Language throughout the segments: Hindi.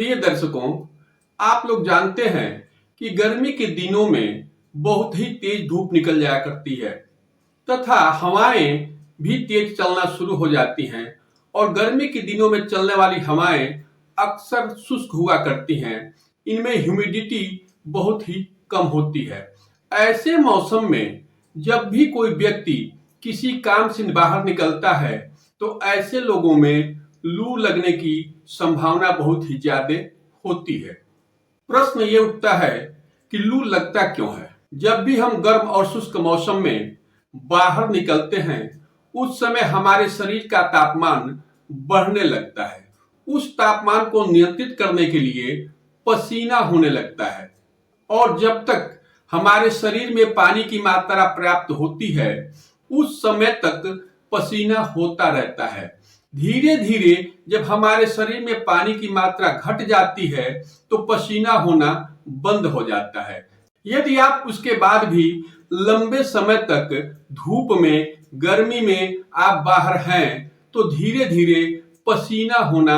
प्रिय दर्शकों, आप लोग जानते हैं कि गर्मी के दिनों में बहुत ही तेज धूप निकल जाया करती है तथा हवाएं भी तेज चलना शुरू हो जाती हैं और गर्मी के दिनों में चलने वाली हवाएं अक्सर शुष्क हुआ करती हैं। इनमें ह्यूमिडिटी बहुत ही कम होती है। ऐसे मौसम में जब भी कोई व्यक्ति किसी काम से बाहर निकलता है तो ऐसे लोगों में लू लगने की संभावना बहुत ही ज्यादा होती है। प्रश्न ये उठता है कि लू लगता क्यों है। जब भी हम गर्म और शुष्क मौसम में बाहर निकलते हैं उस समय हमारे शरीर का तापमान बढ़ने लगता है। उस तापमान को नियंत्रित करने के लिए पसीना होने लगता है और जब तक हमारे शरीर में पानी की मात्रा पर्याप्त होती है उस समय तक पसीना होता रहता है। धीरे धीरे जब हमारे शरीर में पानी की मात्रा घट जाती है तो पसीना होना बंद हो जाता है। यदि आप उसके बाद भी लंबे समय तक धूप में, गर्मी में आप बाहर हैं तो धीरे धीरे पसीना होना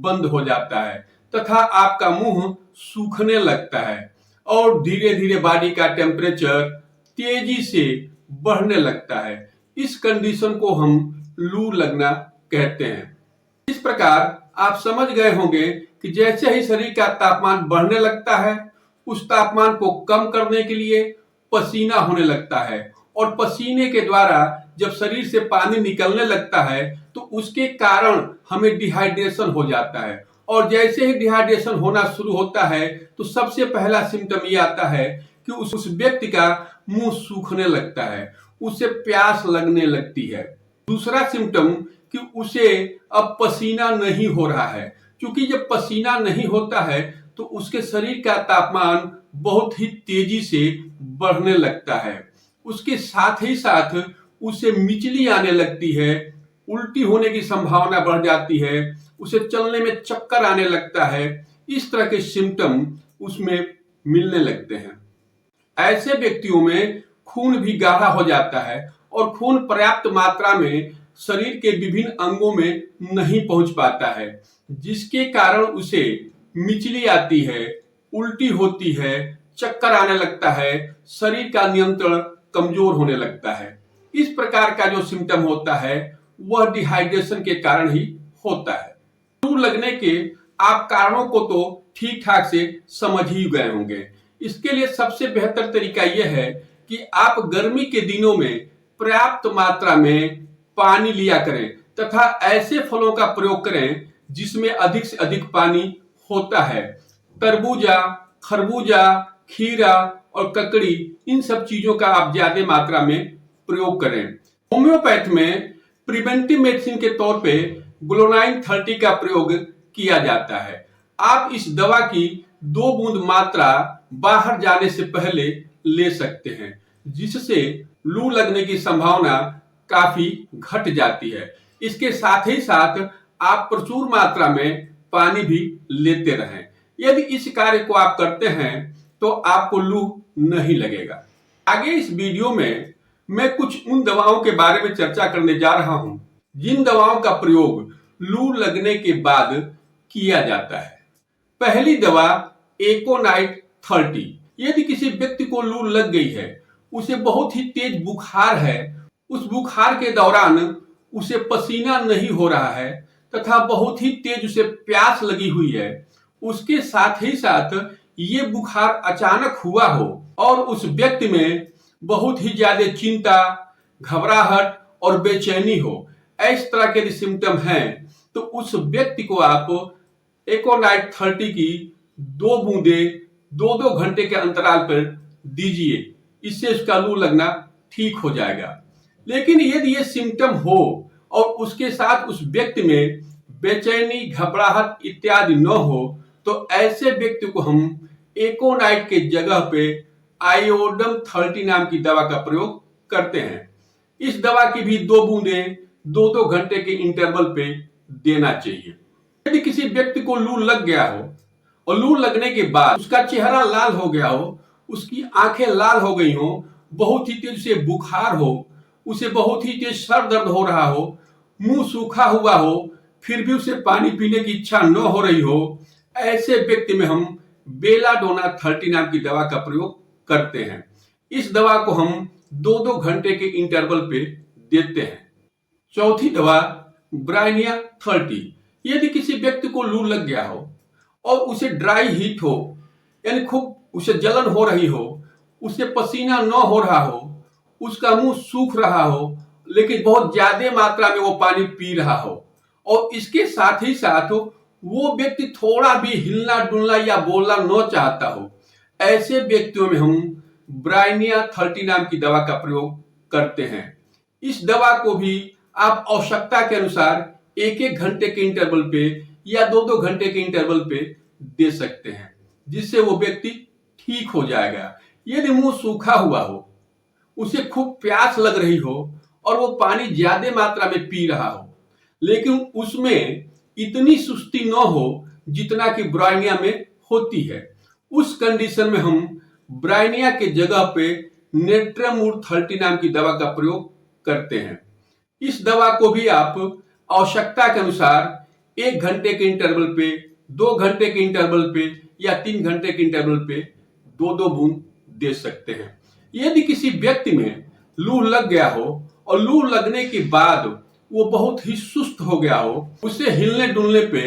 बंद हो जाता है तथा आपका मुंह सूखने लगता है और धीरे धीरे बॉडी का टेम्परेचर तेजी से बढ़ने लगता है। इस कंडीशन को हम लू लगना कहते हैं। इस प्रकार आप समझ गए होंगे कि जैसे ही शरीर का तापमान बढ़ने लगता है उस तापमान को कम करने के लिए पसीना होने लगता है और पसीने के द्वारा जब शरीर से पानी निकलने लगता है तो उसके कारण हमें डिहाइड्रेशन हो जाता है और जैसे ही डिहाइड्रेशन होना शुरू होता है तो सबसे पहला सिम्टम ये आता है कि उस व्यक्ति का मुंह सूखने लगता है, उसे प्यास लगने लगती है। दूसरा सिम्टम कि उसे अब पसीना नहीं हो रहा है, क्योंकि जब पसीना नहीं होता है तो उसके शरीर का तापमान बहुत ही तेजी से बढ़ने लगता है। उसके साथ ही साथ उसे मिचली आने लगती है, उल्टी होने की संभावना बढ़ जाती है, उसे चलने में चक्कर आने लगता है। इस तरह के सिम्टम उसमें मिलने लगते हैं। ऐसे व्यक्तियों में खून भी गाढ़ा हो जाता है और खून पर्याप्त मात्रा में शरीर के विभिन्न अंगों में नहीं पहुंच पाता है, जिसके कारण उसे मिचली आती है, उल्टी होती है, चक्कर आने लगता है, शरीर का नियंत्रण कमजोर होने लगता है। इस प्रकार का जो सिम्टम होता है वह डिहाइड्रेशन के कारण ही होता है। लू लगने के आप कारणों को तो ठीक ठाक से समझ ही गए होंगे। इसके लिए सबसे बेहतर तरीका यह है कि आप गर्मी के दिनों में पर्याप्त मात्रा में पानी लिया करें तथा ऐसे फलों का प्रयोग करें जिसमें अधिक से अधिक पानी होता है। तरबूजा, खरबूजा, खीरा और ककड़ी, इन सब चीजों का आप ज्यादा मात्रा में प्रयोग करें। होम्योपैथ में प्रिवेंटिव मेडिसिन के तौर पे ग्लोनाइन 30 का प्रयोग किया जाता है। आप इस दवा की 2 बूंद मात्रा बाहर जाने से पहले ले सकते हैं, जिससे लू लगने की संभावना काफी घट जाती है। इसके साथ ही साथ आप प्रचुर मात्रा में पानी भी लेते रहें। यदि इस कार्य को आप करते हैं तो आपको लू नहीं लगेगा। आगे इस वीडियो में मैं कुछ उन दवाओं के बारे में चर्चा करने जा रहा हूं जिन दवाओं का प्रयोग लू लगने के बाद किया जाता है। पहली दवा एकोनाइट 30। यदि किसी व्यक्ति को लू लग गई है, उसे बहुत ही तेज बुखार है, उस बुखार के दौरान उसे पसीना नहीं हो रहा है तथा बहुत ही तेज उसे प्यास लगी हुई है, उसके साथ ही साथ ये बुखार अचानक हुआ हो और उस व्यक्ति में बहुत ही ज्यादा चिंता, घबराहट और बेचैनी हो, इस तरह के सिम्टम हैं तो उस व्यक्ति को आप एकोनाइट 30 की 2 बूंदें 2-2 घंटे के अंतराल पर दीजिए। इससे उसका लू लगना ठीक हो जाएगा। लेकिन यदि ये सिम्टम हो और उसके साथ उस व्यक्ति में बेचैनी, घबराहट इत्यादि न हो तो ऐसे व्यक्ति को हम एकोनाइट के जगह पे आयोडम 30 नाम की दवा का प्रयोग करते हैं। इस दवा की भी 2 बूंदें 2-2 घंटे के इंटरवल पे देना चाहिए। यदि किसी व्यक्ति को लू लग गया हो और लू लगने के बाद उसका चेहरा लाल हो गया हो, उसकी आंखें लाल हो गई हो, बहुत ही तेज उसे बुखार हो, उसे बहुत ही तेज सर दर्द हो रहा हो, मुंह सूखा हुआ हो, फिर भी उसे पानी पीने की इच्छा न हो रही हो, ऐसे व्यक्ति में हम बेलाडोना 30 नाम की दवा का प्रयोग करते हैं। इस दवा को हम 2-2 घंटे के इंटरवल पे देते हैं। चौथी दवा ब्राइनिया 30। यदि किसी व्यक्ति को लू लग गया हो और उसे ड्राई हीट हो, यानी खूब उसे जलन हो रही हो, उसे पसीना न हो रहा हो, उसका मुंह सूख रहा हो, लेकिन बहुत ज्यादा मात्रा में वो पानी पी रहा हो, और इसके साथ ही साथ वो व्यक्ति थोड़ा भी हिलना डुलना या बोलना न चाहता हो, ऐसे व्यक्तियों में हम ब्राइनिया 30 नाम की दवा का प्रयोग करते हैं। इस दवा को भी आप आवश्यकता के अनुसार 1-1 घंटे के इंटरवल पे या 2-2 घंटे के इंटरवल पे दे सकते हैं, जिससे वो व्यक्ति ठीक हो जाएगा। यदि मुंह सूखा हुआ हो, उसे खूब प्यास लग रही हो और वो पानी ज्यादा मात्रा में पी रहा हो, लेकिन उसमें इतनी सुस्ती न हो जितना कि ब्राइनिया में होती है, उस कंडीशन में हम ब्राइनिया के जगह पे नेट्रामूर 30 नाम की दवा का प्रयोग करते हैं। इस दवा को भी आप आवश्यकता के अनुसार 1 घंटे के इंटरवल पे, 2 घंटे के इंटरवल पे या 3 घंटे के इंटरवल पे 2-2 बूंद दे सकते हैं। यदि किसी व्यक्ति में लू लग गया हो और लू लगने के बाद वो बहुत ही सुस्त हो गया हो, उसे हिलने डुलने पे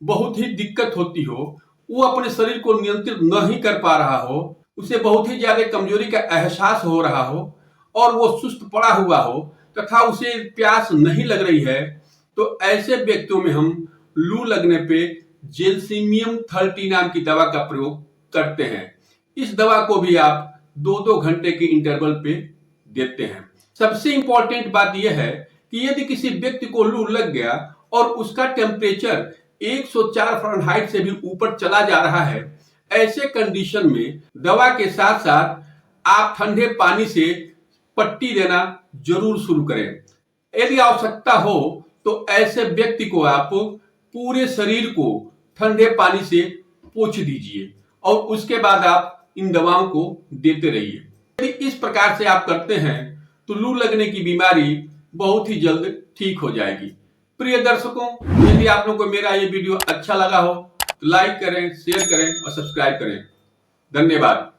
बहुत ही दिक्कत होती हो, वो अपने शरीर को नियंत्रित नहीं कर पा रहा हो, उसे बहुत ही ज्यादा कमजोरी का एहसास हो रहा हो और वो सुस्त पड़ा हुआ हो तथा उसे प्यास नहीं लग रही है, तो ऐसे व्यक्तियों में हम लू लगने पे जेल्सिमियम 30 नाम की दवा का प्रयोग करते हैं। इस दवा को भी आप 2-2 घंटे के इंटरवल पे देते हैं। सबसे इंपॉर्टेंट बात यह है कि यदि किसी व्यक्ति को लू लग गया और उसका टेम्परेचर 104 फ़ारेनहाइट से भी ऊपर चला जा रहा है, ऐसे कंडीशन में दवा के साथ साथ आप ठंडे पानी से पट्टी देना जरूर शुरू करें। यदि आवश्यकता हो तो ऐसे व्यक्ति को आप पूरे शरीर को ठंडे पानी से पोंछ दीजिए और उसके बाद आप इन दवाओं को देते रहिए। यदि इस प्रकार से आप करते हैं तो लू लगने की बीमारी बहुत ही जल्द ठीक हो जाएगी। प्रिय दर्शकों, यदि आप लोगों को मेरा ये वीडियो अच्छा लगा हो तो लाइक करें, शेयर करें और सब्सक्राइब करें। धन्यवाद।